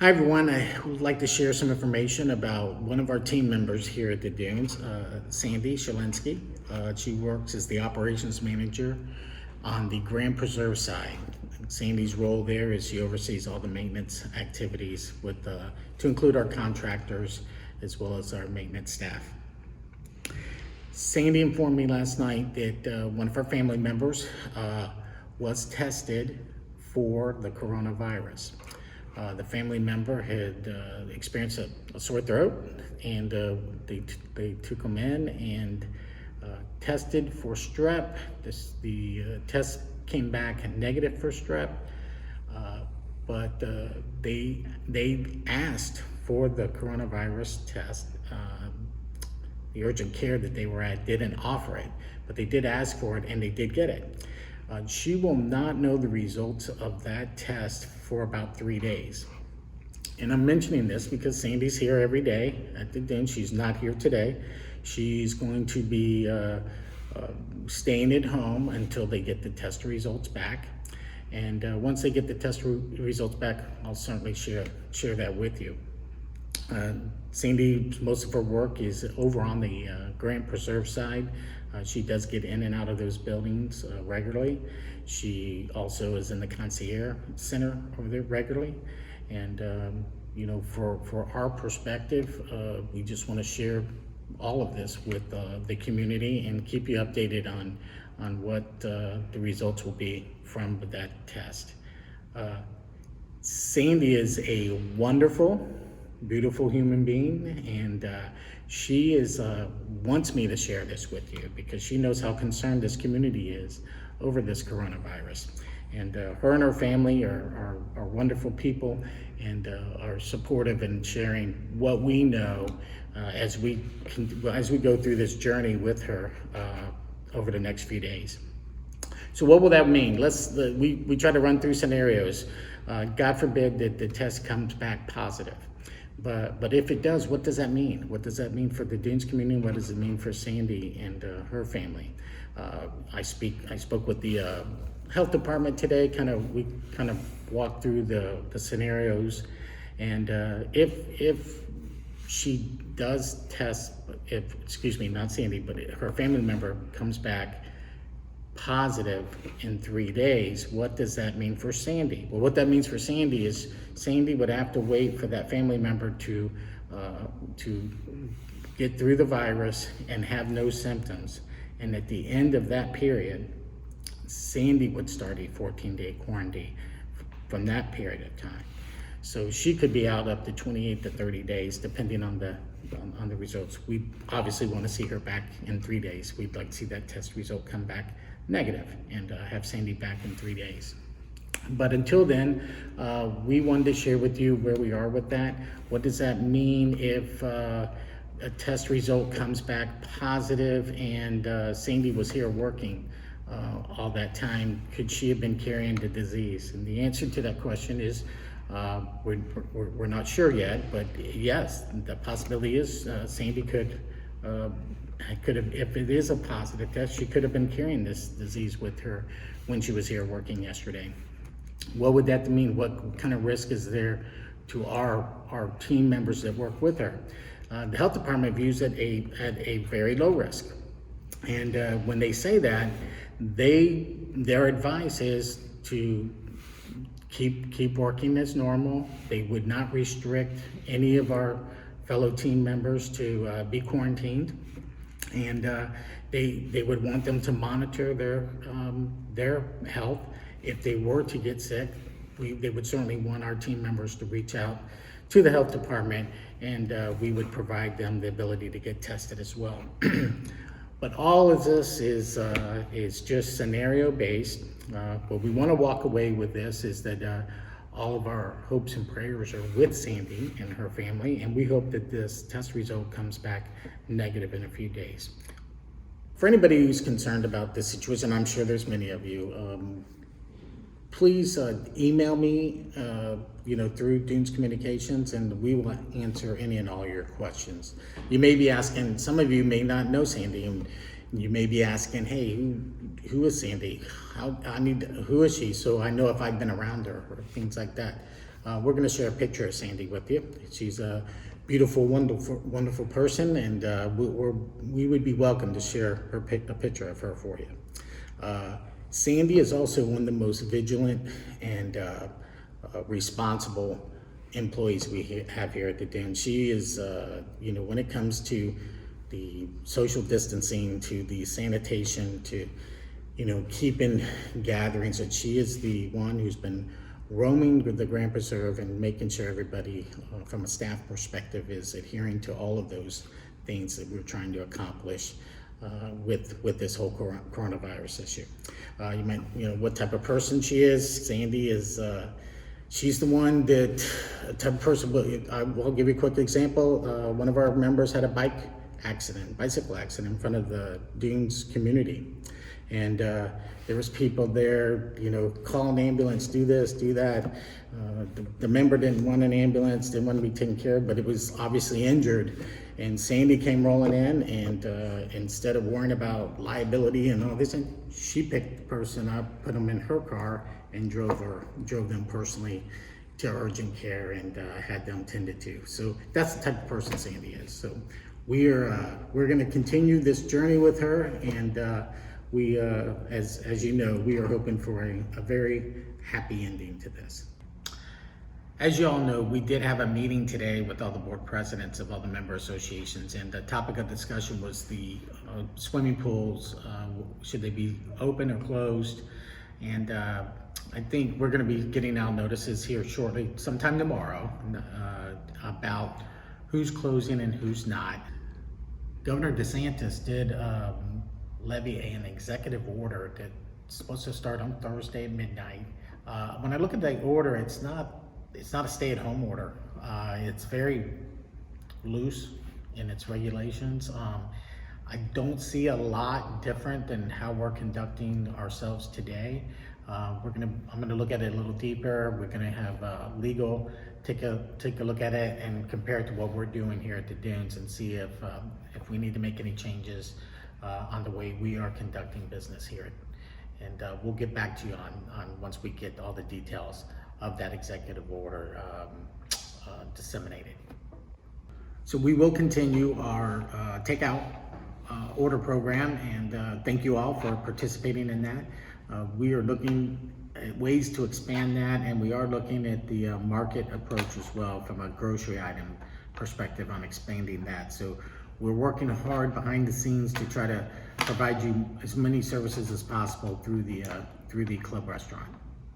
Hi everyone, I would like to share some information about one of our team members here at the Dunes, Sandy Shalensky. She works as the operations manager on the Grand Preserve side. Sandy's role there is she oversees all the maintenance activities to include our contractors as well as our maintenance staff. Sandy informed me last night that one of her family members was tested for the coronavirus. The family member had experienced a sore throat, and they took him in and tested for strep. The test came back negative for strep, but they asked for the coronavirus test. The urgent care that they were at didn't offer it, but they did ask for it and they did get it. She will not know the results of that test for about 3 days. And I'm mentioning this because Sandy's here every day at the den. She's not here today. She's going to be staying at home until they get the test results back. And once they get the test results back, I'll certainly share that with you. Sandy, most of her work is over on the Grand Preserve side. She does get in and out of those buildings regularly. She also is in the concierge center over there regularly. And for our perspective, we just want to share all of this with the community and keep you updated on what the results will be from that test. Sandy is a wonderful, beautiful human being, and she wants me to share this with you because she knows how concerned this community is over this coronavirus. And her and her family are wonderful people and are supportive in sharing what we know as we go through this journey with her over the next few days. So what will that mean? We try to run through scenarios. God forbid that the test comes back positive. But if it does, what does that mean? What does that mean for the Dunes community? What does it mean for Sandy and her family? I spoke with the health department today. We kind of walked through the scenarios, and if she does test, not Sandy, but her family member comes back positive in 3 days, what does that mean for Sandy? Well, what that means for Sandy is Sandy would have to wait for that family member to get through the virus and have no symptoms. And at the end of that period, Sandy would start a 14-day quarantine from that period of time. So she could be out up to 28 to 30 days, depending on the results. We obviously want to see her back in 3 days. We'd like to see that test result come back negative and have Sandy back in 3 days. But until then, we wanted to share with you where we are with that. What does that mean if a test result comes back positive and Sandy was here working all that time? Could she have been carrying the disease? And the answer to that question is we're not sure yet, but yes, the possibility is Sandy could have, if it is a positive test, she could have been carrying this disease with her when she was here working yesterday. What would that mean? What kind of risk is there to our team members that work with her? The health department views it at a very low risk. And when they say that, their advice is to keep working as normal. They would not restrict any of our fellow team members to be quarantined. And they would want them to monitor their health. If they were to get sick, they would certainly want our team members to reach out to the health department, and we would provide them the ability to get tested as well. But all of this is just scenario based. What we want to walk away with this is that all of our hopes and prayers are with Sandy and her family, and we hope that this test result comes back negative in a few days. For anybody who's concerned about this situation, I'm sure there's many of you, please email me through Dunes Communications, and we will answer any and all your questions. You may be asking, some of you may not know Sandy, and you may be asking, hey, who is Sandy? Who is she? So I know if I've been around her or things like that. we're going to share a picture of Sandy with you. She's a beautiful, wonderful person, and we would be welcome to share a picture of her for you. Sandy is also one of the most vigilant and responsible employees we have here at the Dunes. She is, when it comes to the social distancing, to the sanitation, to, keeping gatherings, that she is the one who's been roaming with the Grand Preserve and making sure everybody, from a staff perspective, is adhering to all of those things that we're trying to accomplish with this whole coronavirus issue. You might, what type of person she is. Sandy is, she's the one that type of person. I'll give you a quick example. One of our members had a bicycle accident in front of the Dunes community. And there was people there, call an ambulance, do this, do that. The member didn't want an ambulance, didn't want to be taken care of, but it was obviously injured. And Sandy came rolling in, and instead of worrying about liability and all this, she picked the person up, put them in her car, and drove them personally to urgent care and had them tended to. So that's the type of person Sandy is. So we're going to continue this journey with her, and we, as you know, we are hoping for a very happy ending to this. As you all know, we did have a meeting today with all the board presidents of all the member associations, and the topic of discussion was the swimming pools. Should they be open or closed? And I think we're going to be getting out notices here shortly, sometime tomorrow, about who's closing and who's not. Governor DeSantis did levy an executive order that's supposed to start on Thursday at midnight. When I look at the order, it's not a stay-at-home order. It's very loose in its regulations. I don't see a lot different than how we're conducting ourselves today. I'm gonna look at it a little deeper. We're gonna have legal take a look at it and compare it to what we're doing here at the Dunes, and see if we need to make any changes on the way we are conducting business here. And we'll get back to you on once we get all the details of that executive order disseminated. So we will continue our takeout order program, and thank you all for participating in that. We are looking at ways to expand that, and we are looking at the market approach as well from a grocery item perspective on expanding that. So we're working hard behind the scenes to try to provide you as many services as possible through the club restaurant.